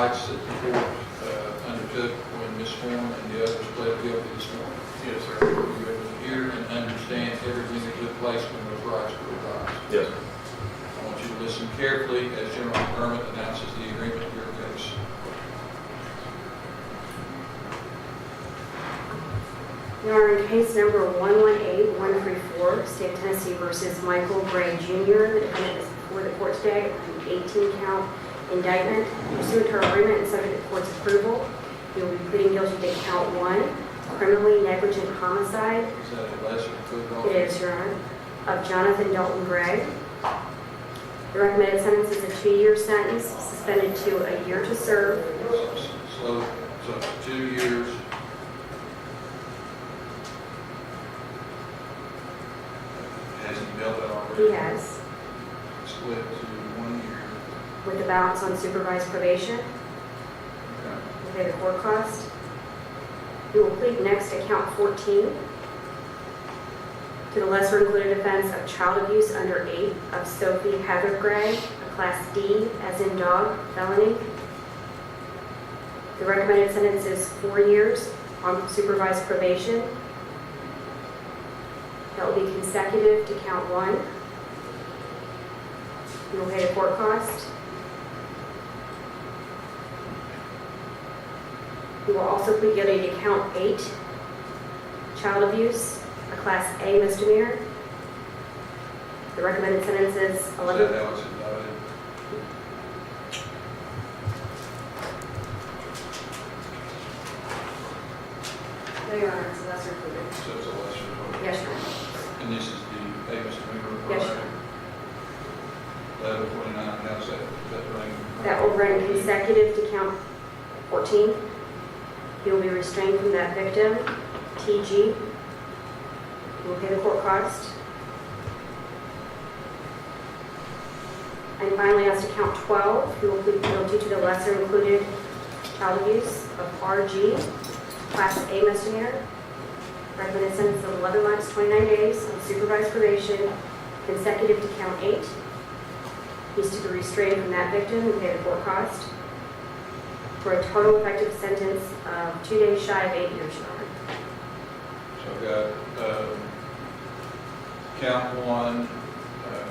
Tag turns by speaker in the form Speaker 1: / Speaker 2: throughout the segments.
Speaker 1: rights that the court undertook when Ms. Foreman and the others pled guilty this morning?
Speaker 2: Yes, sir.
Speaker 1: You able to hear and understand everything that took place when those rights were revised?
Speaker 2: Yes, sir.
Speaker 1: I want you to listen carefully as General McDermott announces the agreement to your case.
Speaker 3: Your Honor, in case number 118134, State of Tennessee versus Michael Gray Jr., the defendant is before the court today on an 18-count indictment. Pursuant to our agreement and subject to the court's approval, he will be pleading guilty to count 1, criminally negligent homicide.
Speaker 1: Is that a lesser included offense?
Speaker 3: It is, Your Honor, of Jonathan Dalton Gray. The recommended sentence is a 2-year sentence, suspended to a year to serve.
Speaker 1: So 2 years. Has he dealt that already?
Speaker 3: He has,
Speaker 1: Split to 1 year.
Speaker 3: with the balance on supervised probation.
Speaker 1: Okay.
Speaker 3: Will pay the court cost. We will plead next to count 14 to the lesser included offense of child abuse under 8 of Sophie Heather Gray, a class D as in dog felony. The recommended sentence is 4 years on supervised probation. That will be consecutive to count 1. We will pay the court cost. We will also plead guilty to count 8, child abuse, a class A misdemeanor. The recommended sentence is
Speaker 1: Is
Speaker 3: 11.
Speaker 1: that how it's indicted?
Speaker 3: They are, it's lesser included.
Speaker 1: So it's a lesser included.
Speaker 3: Yes, Your Honor.
Speaker 1: And this is the A misdemeanor?
Speaker 3: Yes,
Speaker 1: right?
Speaker 3: sir.
Speaker 1: 1129, how's that running?
Speaker 3: That will run consecutive to count 14. He will be restrained from that victim, TG. He will pay the court cost. And finally, as to count 12, he will plead guilty to the lesser included child abuse of RG, class A misdemeanor. Recommended sentence of 11 months, 29 days on supervised probation, consecutive to count 8. He's to be restrained from that victim and pay the court cost, for a total effective sentence of 2 days shy of 8 years, Your Honor.
Speaker 1: So I've got count 1,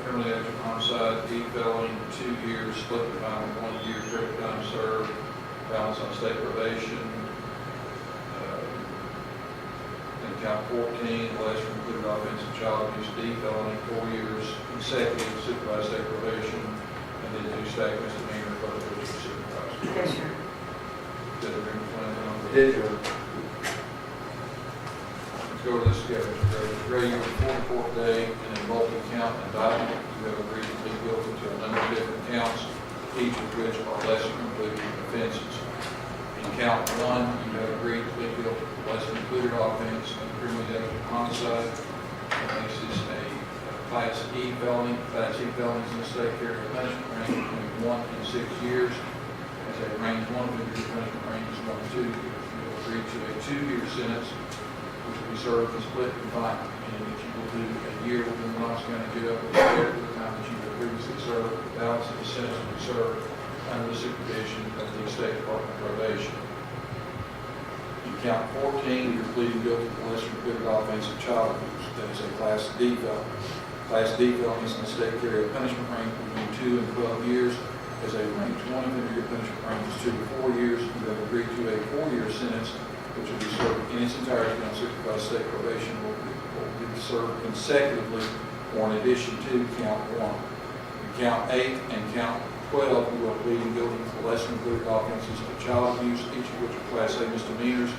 Speaker 1: criminally negligent homicide, D felony, 2 years, split the time with 1 year, credit time served, balance on state probation. And count 14, lesser included offense of child abuse, D felony, 4 years, consecutive supervised state probation, and then 2 state misdemeanor, both of which are supervised.
Speaker 3: Yes, Your Honor.
Speaker 1: Did the agreement plan on?
Speaker 2: Did you?
Speaker 1: Let's go to this together. Ray, you were before the court today in a multi-count indictment. You have agreed to plead guilty to a number of different counts, each of which are lesser included offenses. In count 1, you have agreed to plead guilty to lesser included offense of criminally negligent homicide. That makes this a class E felony. Class E felonies in the state carry a punishment range between 1 and 6 years. As a range 1 offender, your punishment range is 1 to 2 years. You have agreed to a 2-year sentence, which will be served in split confinement, meaning that you will do a year within the Knox County jail compared to the time that you have previously served. The balance of the sentence will be served under the supervision of the State Department of Probation. In count 14, you're pleading guilty to the lesser included offense of child abuse. That is a Class D felony. Class D felonies in the state carry a punishment range between 2 and 12 years. As a range 1 offender, your punishment range is 2 to 4 years. You have agreed to a 4-year sentence, which will be served in its entirety on supervised state probation, will be served consecutively or in addition to count 1. In count 8 and count 12, you are pleading guilty to the lesser included offenses of child abuse, each of which are Class A misdemeanors.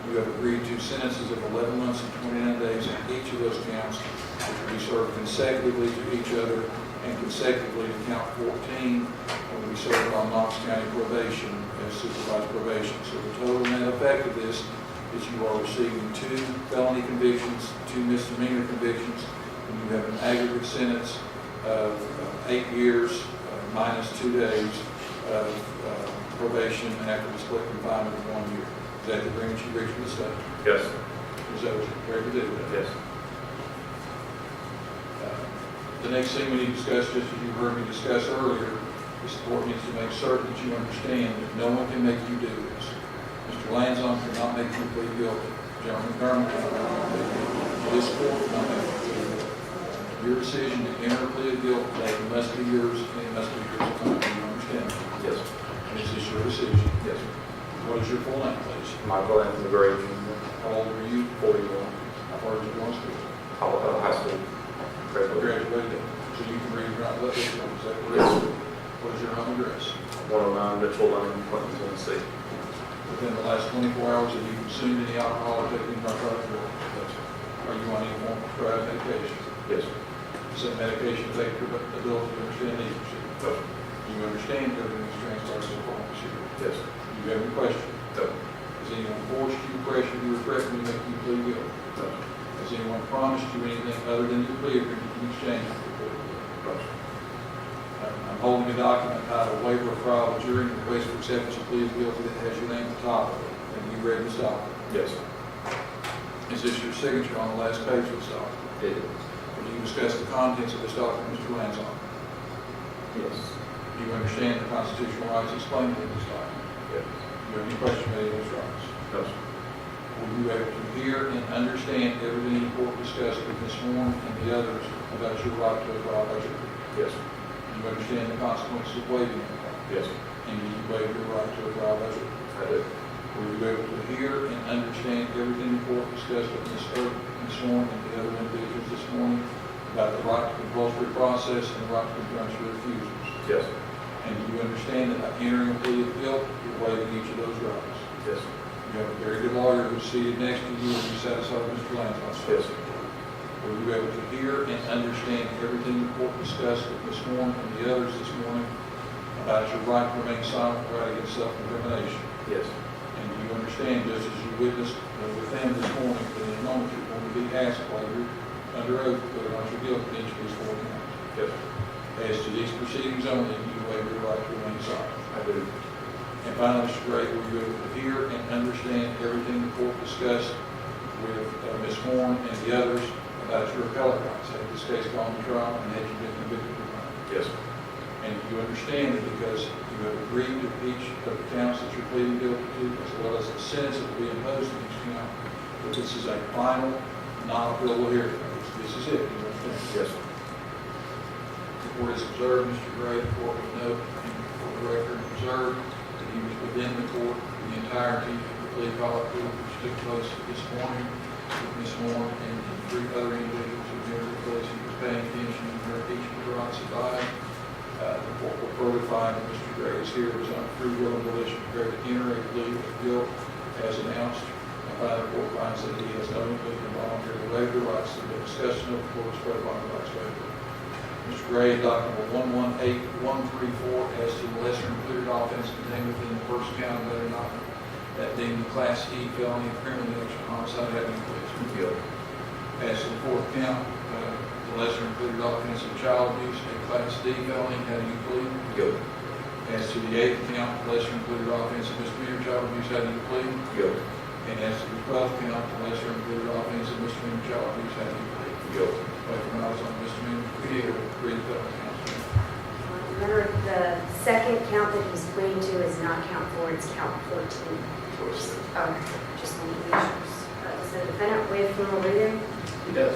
Speaker 1: You have agreed to sentences of 11 months and 29 days on each of those counts, which will be served consecutively to each other and consecutively to count 14 will be served on Knox County probation as supervised probation. So the total net effect of this is you are receiving 2 felony convictions, 2 misdemeanor convictions, and you have an aggregate sentence of 8 years minus 2 days of probation after the split confinement of 1 year. Is that the agreement you reached with the state?
Speaker 2: Yes.
Speaker 1: Is that what you're prepared to do?
Speaker 2: Yes.
Speaker 1: The next thing we need to discuss, just as you heard me discuss earlier, This court needs to make certain that you understand that no one can make you do this. Mr. Lanzon cannot make you plead guilty. John McDermott cannot make you plead guilty. This court cannot make you plead guilty. Your decision to enter a plea of guilt today must be yours, and it must be yours alone. Do you understand?
Speaker 2: Yes.
Speaker 1: And is this your decision?
Speaker 2: Yes.
Speaker 1: What is your full name, please?
Speaker 2: Michael Anthony Gray, Jr.,
Speaker 1: How old are you?
Speaker 2: 41,
Speaker 1: How far did you go to school?
Speaker 2: high school. Graduate.
Speaker 1: Graduated. So you can read and write letters. Is that correct? What is your home address?
Speaker 2: 109 Mitchell Lane, Clinton, Tennessee.
Speaker 1: Within the last 24 hours, have you consumed any alcohol or taken any narcotic drugs?
Speaker 2: Yes.
Speaker 1: Are you on any form of prescribed medication?
Speaker 2: Yes.
Speaker 1: Does that medication affect your ability to understand the issue?
Speaker 2: No.
Speaker 1: Do you understand everything that's transpired so far this year?
Speaker 2: Yes.
Speaker 1: Do you have any questions?
Speaker 2: No.
Speaker 1: Has anyone forced you, pressured you, or threatened you to make you plead guilty?
Speaker 2: No.
Speaker 1: Has anyone promised you anything other than your plea agreement in exchange for your plea agreement?
Speaker 2: No.
Speaker 1: I'm holding a document titled Waiver of Trial of Jury and Request for Acceptance of Plea of Guilty that has your name at the top of it. Have you read this document?
Speaker 2: Yes.
Speaker 1: Is this your signature on the last page of this document?
Speaker 2: It is.
Speaker 1: Will you discuss the contents of this document, Mr. Lanzon?
Speaker 2: Yes.
Speaker 1: Do you understand the constitutional rights explained in this document?
Speaker 2: Yes.
Speaker 1: Do you have any question about any of those rights?
Speaker 2: No, sir.
Speaker 1: Were you able to hear and understand everything the court discussed with Ms. Warren and the others about your right to a trial by jury?
Speaker 2: Yes.
Speaker 1: Do you understand the consequences of waiving that right?
Speaker 2: Yes.
Speaker 1: And do you waive your right to a trial by jury?
Speaker 2: I do.
Speaker 1: Were you able to hear and understand everything the court discussed with Ms. Earp, Ms. Warren, and the other individuals this morning about the right to compulsory process and the right to conjuncture refusals?
Speaker 2: Yes.
Speaker 1: And do you understand that by entering a plea of guilt, you're waiving each of those rights?
Speaker 2: Yes.
Speaker 1: You have a very good lawyer who's seated next to you, and you satisfied with Mr. Lanzon?
Speaker 2: Yes.
Speaker 1: Were you able to hear and understand everything the court discussed with Ms. Warren and the others this morning about your right to remain silent, right against self-incrimination?
Speaker 2: Yes.
Speaker 1: And do you understand, just as you witnessed with them this morning, that in a moment you're going to be asked while you're under oath whether or not you're guilty of each of these four counts?
Speaker 2: Yes.
Speaker 1: As to these proceedings only, you waive your right to remain silent.
Speaker 2: I do.
Speaker 1: And finally, Mr. Gray, were you able to hear and understand everything the court discussed with Ms. Warren and the others about your appellate rights? Had this case gone to trial and had you been convicted of crime?
Speaker 2: Yes.
Speaker 1: And you understand that because you have agreed to each of the counts that you're pleading guilty to, as well as the sentence that will be imposed in each count, that this is a final, non-appealable hearing. This is it. You understand?
Speaker 2: Yes.
Speaker 1: The court has observed, Mr. Gray, the court will note, and for the record, observed that he was within the court for the entirety of the plea colloquy which took place this morning with Ms. Warren and three other individuals who entered the place. He was paying attention and heard each of the rights abide. The court will further find that Mr. Gray is here was on free will and volition prepared to enter a plea of guilt as announced. And finally, the court finds that he has knowingly and voluntarily waived the rights that have been discussed in the court as part of the rights waiver. Mr. Gray, document 118134 as to the lesser included offense contained within the first count of that indictment, that being the Class E felony of criminal negligent homicide having pleaded guilty. As to the fourth count, the lesser included offense of child abuse, a Class D felony, how do you plead?
Speaker 2: Guilty.
Speaker 1: As to the eighth count, the lesser included offense of misdemeanor child abuse, how do you plead?
Speaker 2: Guilty.
Speaker 1: And as to the 12th count, the lesser included offense of misdemeanor child abuse, how do you plead?
Speaker 2: Guilty.
Speaker 1: Wait for knowledge on misdemeanor, read the felony counts.
Speaker 3: Remember, the second count that he's pleading to is not count 4, it's count 14.
Speaker 2: Choice.
Speaker 3: Okay, just want to make sure. Does the defendant waive formal reading?
Speaker 2: He does.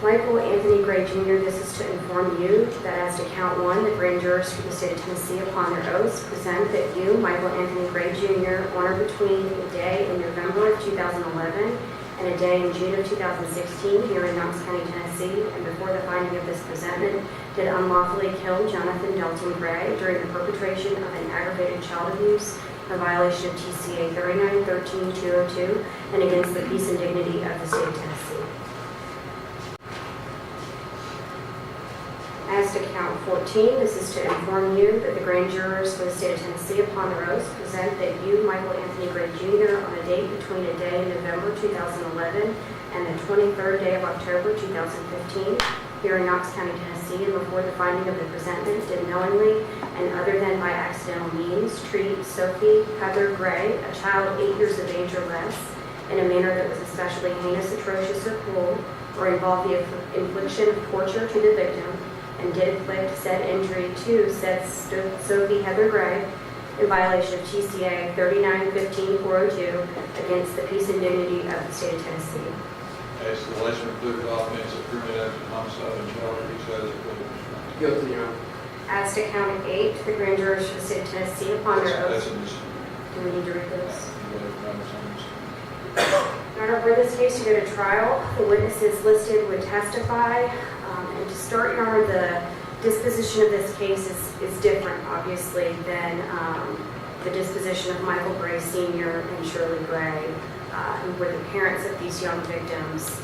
Speaker 3: Michael Anthony Gray Jr., this is to inform you that as to count 1, the grand jurors for the state of Tennessee upon their oaths present that you, Michael Anthony Gray Jr., on or between a day in November of 2011 and a day in June of 2016 here in Knox County, Tennessee, and before the finding of this presentment, did unlawfully kill Jonathan Dalton Gray during the perpetration of an aggravated child abuse in violation of TCA 39-13-202 and against the peace and dignity of the state of Tennessee. As to count 14, this is to inform you that the grand jurors for the state of Tennessee upon their oaths present that you, Michael Anthony Gray Jr., on a date between a day in November 2011 and the 23rd day of October 2015, here in Knox County, Tennessee, and before the finding of the presentment, did knowingly and other than by accidental means treat Sophie Heather Gray, a child 8 years of age or less, in a manner that was especially heinous, atrocious, or cruel, or involved the infliction of torture to the victim, and did inflict said injury to said Sophie Heather Gray in violation of TCA 39-15-402 against the peace and dignity of the state of Tennessee.
Speaker 1: As the lesser included offense of criminal act of homicide and child abuse as included.
Speaker 2: Guilty, Your Honor.
Speaker 3: As to count 8, the grand jurors for the state of Tennessee upon their
Speaker 1: That's
Speaker 3: oath.
Speaker 1: in this.
Speaker 3: Do we need to read those?
Speaker 1: In
Speaker 3: In order for this case to go to trial, the witnesses listed would testify. And to start, Your Honor, the disposition of this case is different, obviously, than the disposition of Michael Gray Sr. and Shirley Gray, who were the parents of these young victims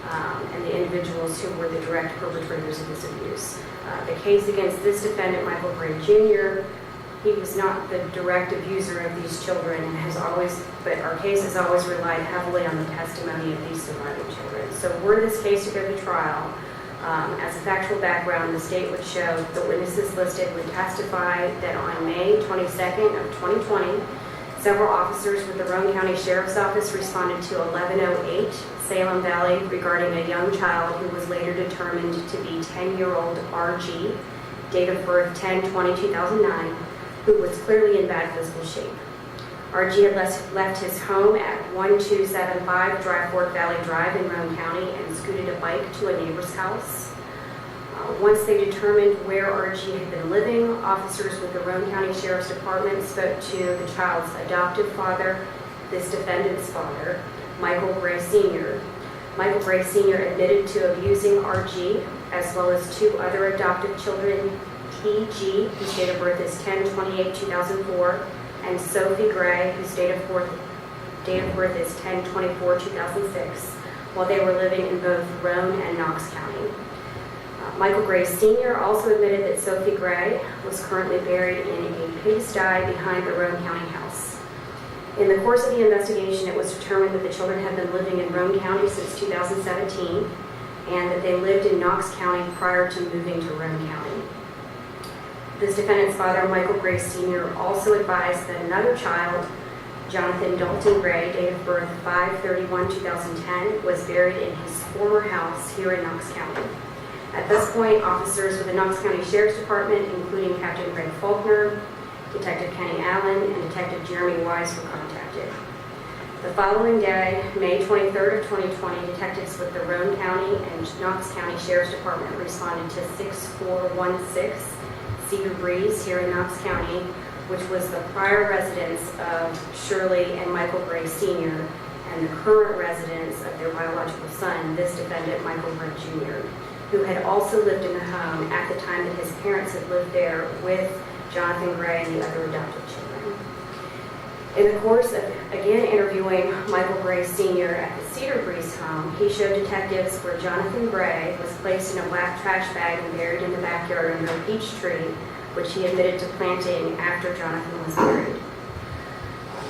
Speaker 3: and the individuals who were the direct perpetrators of this abuse. The case against this defendant, Michael Gray Jr., he was not the direct abuser of these children and has always, but our case has always relied heavily on the testimony of these surviving children. So were this case to go to trial, as a factual background, the state would show the witnesses listed would testify that on May 22nd of 2020, several officers with the Roane County Sheriff's Office responded to 1108 Salem Valley regarding a young child who was later determined to be 10-year-old RG, date of birth 10/20/2009, who was clearly in bad physical shape. RG had left his home at 1275 Dry Fork Valley Drive in Roane County and scooted a bike to a neighbor's house. Once they determined where RG had been living, officers with the Roane County Sheriff's Department spoke to the child's adoptive father, this defendant's father, Michael Gray Sr. Michael Gray Sr. admitted to abusing RG as well as 2 other adoptive children, TG, whose date of birth is 10/28/2004, and Sophie Gray, whose date of birth is 10/24/2006, while they were living in both Roane and Knox County. Michael Gray Sr. also admitted that Sophie Gray was currently buried in a pigsty behind the Roane County house. In the course of the investigation, it was determined that the children had been living in Roane County since 2017 and that they lived in Knox County prior to moving to Roane County. This defendant's father, Michael Gray Sr., also advised that another child, Jonathan Dalton Gray, date of birth 5/31/2010, was buried in his former house here in Knox County. At this point, officers with the Knox County Sheriff's Department, including Captain Greg Faulkner, Detective Kenny Allen, and Detective Jeremy Wise, were contacted. The following day, May 23rd of 2020, detectives with the Roane County and Knox County Sheriff's Department responded to 6416 Cedar Breeze here in Knox County, which was the prior residence of Shirley and Michael Gray Sr. and the current residence of their biological son, this defendant, Michael Gray Jr., who had also lived in the home at the time that his parents had lived there with Jonathan Gray and the other adopted children. In the course of, again, interviewing Michael Gray Sr. at the Cedar Breeze home, he showed detectives where Jonathan Gray was placed in a black trash bag and buried in the backyard under a peach tree, which he admitted to planting after Jonathan was buried.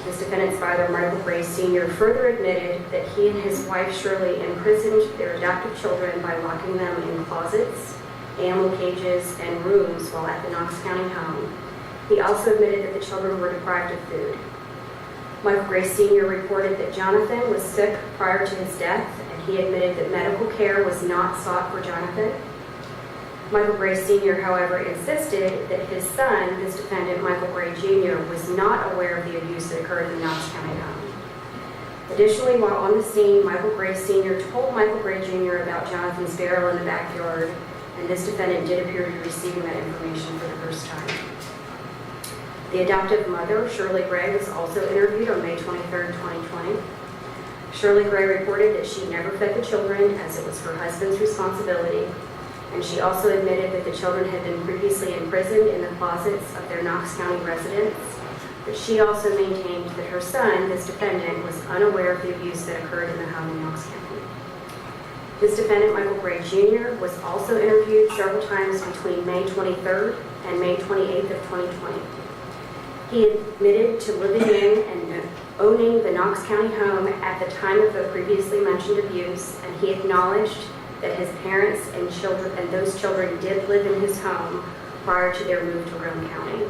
Speaker 3: This defendant's father, Michael Gray Sr., further admitted that he and his wife Shirley imprisoned their adopted children by locking them in closets, animal cages, and rooms while at the Knox County home. He also admitted that the children were deprived of food. Michael Gray Sr. reported that Jonathan was sick prior to his death, and he admitted that medical care was not sought for Jonathan. Michael Gray Sr., however, insisted that his son, this defendant, Michael Gray Jr., was not aware of the abuse that occurred in the Knox County home. Additionally, while on the scene, Michael Gray Sr. told Michael Gray Jr. about Jonathan's burial in the backyard, and this defendant did appear to be receiving that information for the first time. The adoptive mother, Shirley Gray, was also interviewed on May 23rd, 2020. Shirley Gray reported that she never fed the children as it was her husband's responsibility, and she also admitted that the children had been previously imprisoned in the closets of their Knox County residence, but she also maintained that her son, this defendant, was unaware of the abuse that occurred in the home in Knox County. This defendant, Michael Gray Jr., was also interviewed several times between May 23rd and May 28th of 2020. He admitted to living in and owning the Knox County home at the time of the previously mentioned abuse, and he acknowledged that his parents and those children did live in his home prior to their move to Roane County.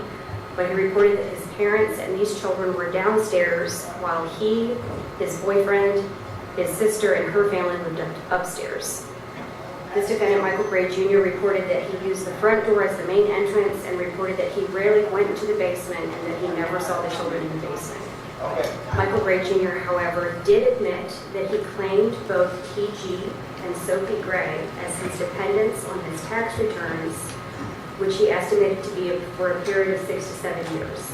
Speaker 3: But he reported that his parents and these children were downstairs while he, his boyfriend, his sister, and her family lived upstairs. This defendant, Michael Gray Jr., reported that he used the front door as the main entrance and reported that he rarely went into the basement and that he never saw the children in the basement. Michael Gray Jr., however, did admit that he claimed both T.G. and Sophie Gray as his dependents on his tax returns, which he estimated to be for a period of 6 to 7 years.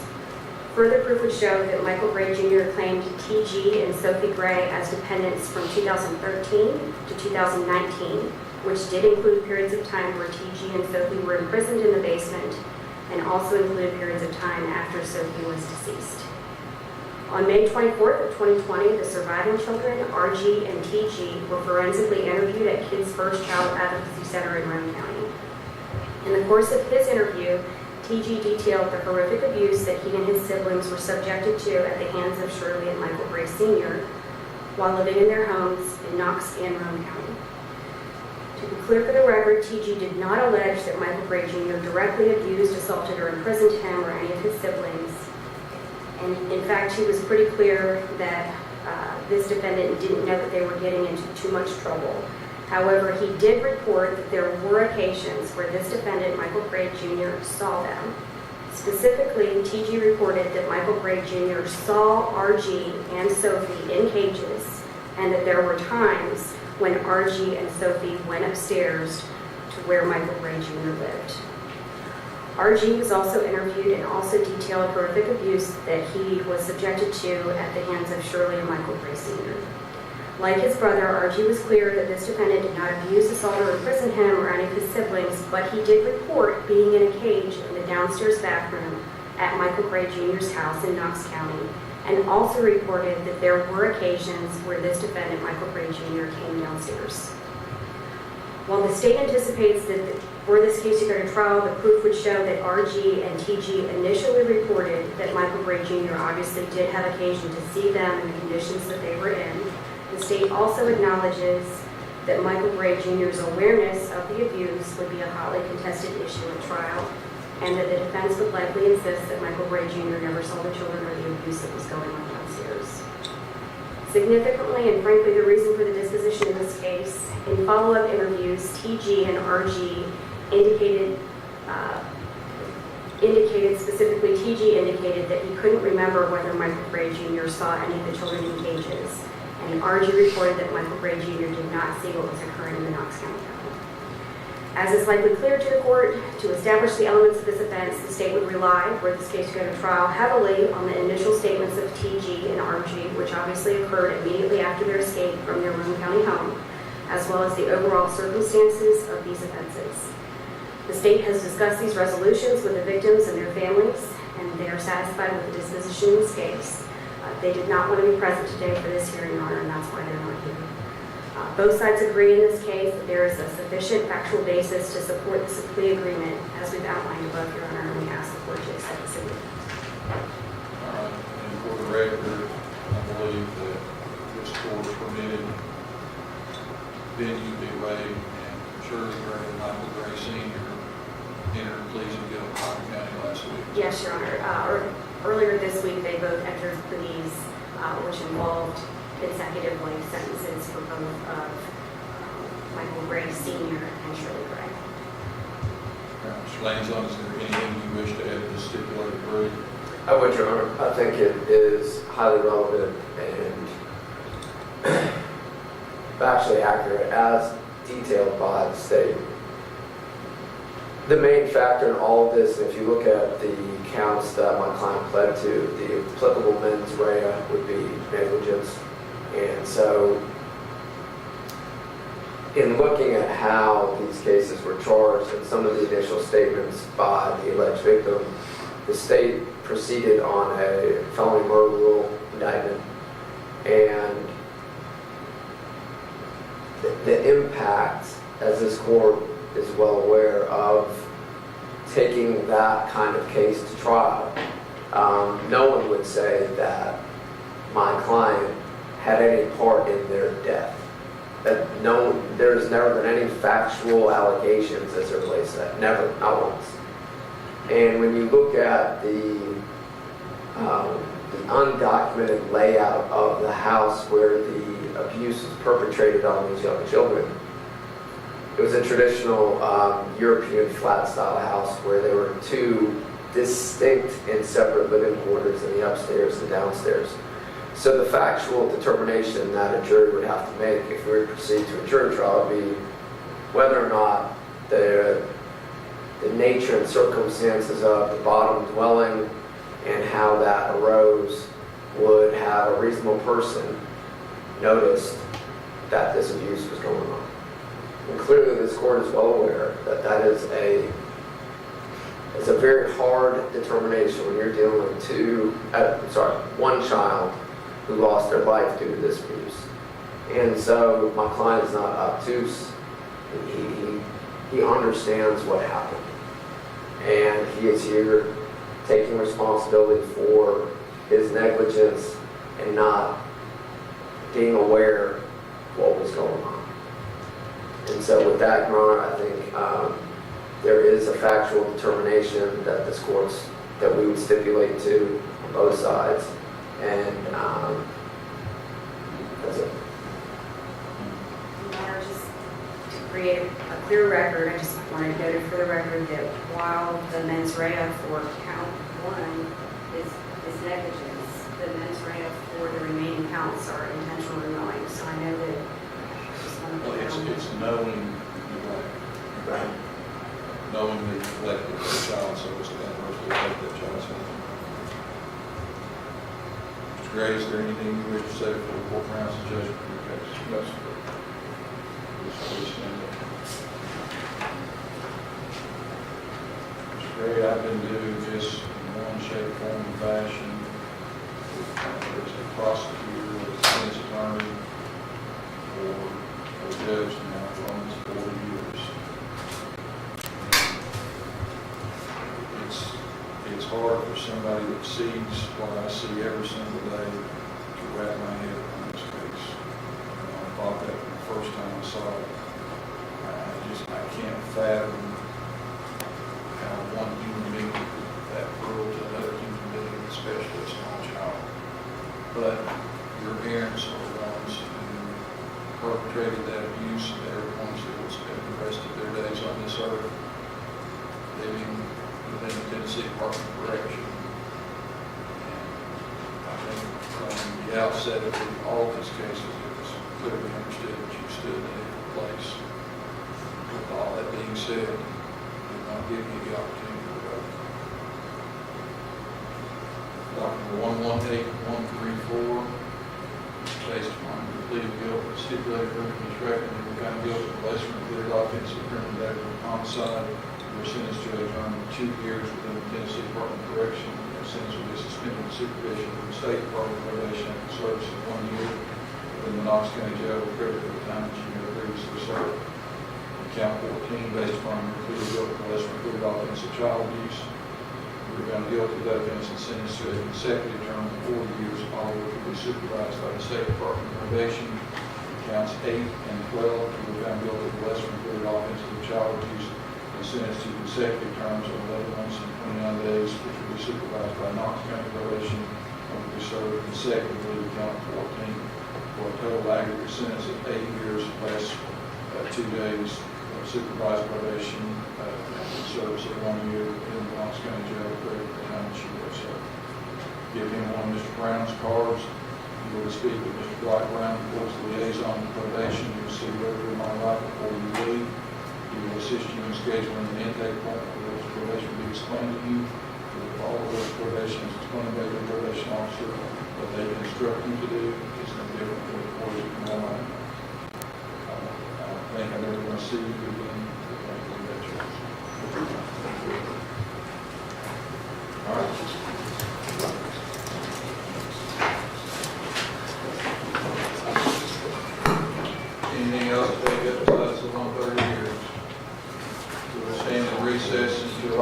Speaker 3: Further proof would show that Michael Gray Jr. claimed T.G. and Sophie Gray as dependents from 2013 to 2019, which did include periods of time where T.G. and Sophie were imprisoned in the basement, and also included periods of time after Sophie was deceased. On May 24th of 2020, the surviving children, R.G. and T.G., were forensically interviewed at Kids First Child Advocacy Center in Roane County. In the course of his interview, T.G. detailed the horrific abuse that he and his siblings were subjected to at the hands of Shirley and Michael Gray Sr. while living in their homes in Knox and Roane County. To be clear for the record, T.G. did not allege that Michael Gray Jr. directly abused, assaulted, or imprisoned him or any of his siblings. And in fact, he was pretty clear that this defendant didn't know that they were getting into too much trouble. However, he did report that there were occasions where this defendant, Michael Gray Jr., saw them. Specifically, T.G. reported that Michael Gray Jr. saw R.G. and Sophie in cages, and that there were times when R.G. and Sophie went upstairs to where Michael Gray Jr. lived. R.G. was also interviewed and also detailed horrific abuse that he was subjected to at the hands of Shirley and Michael Gray Sr. Like his brother, R.G. was clear that this defendant did not abuse, assault, or imprison him or any of his siblings, but he did report being in a cage in the downstairs bathroom at Michael Gray Jr.'s house in Knox County, and also reported that there were occasions where this defendant, Michael Gray Jr., came downstairs. While the state anticipates that for this case to go to trial, the proof would show that R.G. and T.G. initially reported that Michael Gray Jr. obviously did have occasion to see them in the conditions that they were in. The state also acknowledges that Michael Gray Jr.'s awareness of the abuse would be a hotly contested issue at trial, and that the defense would likely insist that Michael Gray Jr. never saw the children or the abuse that was going on downstairs. Significantly, and frankly the reason for the disposition in this case, in follow-up interviews, T.G. and R.G. indicated specifically, T.G. indicated that he couldn't remember whether Michael Gray Jr. saw any of the children in cages, and R.G. reported that Michael Gray Jr. did not see what was occurring in the Knox County. As is likely clear to the court, to establish the elements of this offense, the state would rely, were this case to go to trial, heavily on the initial statements of T.G. and R.G., which obviously occurred immediately after their escape from their Roane County home, as well as the overall circumstances of these offenses. The state has discussed these resolutions with the victims and their families, and they are satisfied with the disposition in this case. They did not want to be present today for this hearing, Your Honor, and that's why they're not here. Both sides agree in this case that there is a sufficient factual basis to support this plea agreement, as we've outlined above, Your Honor, and we ask the court to accept this agreement.
Speaker 1: All right, and for the record, I believe that this court permitted venue be waived, and Shirley Gray and Michael Gray Sr. entered pleas and guilty in Knox County last week.
Speaker 3: Yes, Your Honor. Earlier this week, they both entered pleas, which involved consecutive life sentences for both of Michael Gray Sr. and Shirley Gray.
Speaker 1: Mr. Lanzon, is there anything you wish to add to the stipulated verdict?
Speaker 4: I would, Your Honor. I think it is highly relevant and factually accurate as detailed by the state. The main factor in all of this, if you look at the counts that my client pled to, the applicable mens rea would be negligence. And so, in looking at how these cases were charged and some of the initial statements by the alleged victim, the state proceeded on a felony murder rule indictment, and the impact, as this court is well aware of, taking that kind of case to trial. No one would say that my client had any part in their death. There's never been any factual allegations as it relates to that. Never, not once. And when you look at the undocumented layout of the house where the abuse was perpetrated on these young children, it was a traditional European flat style house where there were two distinct and separate living quarters in the upstairs and downstairs. So the factual determination that a jury would have to make if we were to proceed to a jury trial would be whether or not the nature and circumstances of the bottom dwelling and how that arose would have a reasonable person noticed that this abuse was going on. And clearly this court is well aware that that is it's a very hard determination when you're dealing with one child who lost their life due to this abuse. And so my client is not obtuse. He understands what happened. And he is here taking responsibility for his negligence and not being aware of what was going on. And so with that, Your Honor, I think there is a factual determination that that we would stipulate to on both sides. And that's it.
Speaker 3: Your Honor, just to create a clear record, I just want to note for the record that while the mens rea for count one is negligence, the mens rea for the remaining counts are intentional or knowing. So I know that I just want to
Speaker 1: Well, it's knowing neglect.
Speaker 4: Right.
Speaker 1: Knowingly neglected the child, so it's adversely affect that child's health. Mr. Gray, is there anything you wish to say for the court grounds of judgment for your case?
Speaker 2: No, sir.
Speaker 1: Please stand up. Mr. Gray, I've been doing this in one shape, form, and fashion. As a prosecutor, as a defense attorney, or a judge now for almost 4 years. It's hard for somebody that sees what I see every single day to wrap my head around this case. I thought that the first time I saw it. I can't fathom how one human being could be that cruel to another human being, especially a small child. But your parents are the ones who perpetrated that abuse, and they're the ones who will spend the rest of their days on this earth living within the Tennessee Department of Correction. And I think from the outset of all of these cases, it was clearly understood that you stood in a different place. With all that being said, did not give you the opportunity to vote. Document 118134, based upon the plea of guilt, stipulated verdict is recommended to be found guilty of lesser included offense of criminal act of homicide. You are sentenced to a term of 2 years within the Tennessee Department of Correction. Your sentence will be suspended with supervision from the State Department of Probation after service of 1 year within the Knox County Jail with credit for the time that you have previously served. Count 14, based upon your plea of guilt for lesser included offense of child abuse, you were found guilty of that offense and sentenced to a consecutive term of 4 years, all of which will be supervised by the State Department of Probation. Counts 8 and 12, you were found guilty of lesser included offense of child abuse and sentenced to consecutive terms of 11 months and 29 days, which will be supervised by Knox County Probation and will be served consecutively to count 14 for a total aggregate sentence of 8 years plus 2 days of supervised probation and service of 1 year in the Knox County Jail for the time that you have served. Give him one of Mr. Brown's cards. You will speak with Mr. Dwight Brown, the court's liaison to probation. You will see whether in my right before you leave. He will assist you in scheduling an intake form for those probation will be explained to you. All of those probations explained by the probation officer what they can instruct you to do is no different from the court you can rely on. I think I'm never going to see you again. All right. Anything else to take up besides the 130 years? We'll stand in recess until.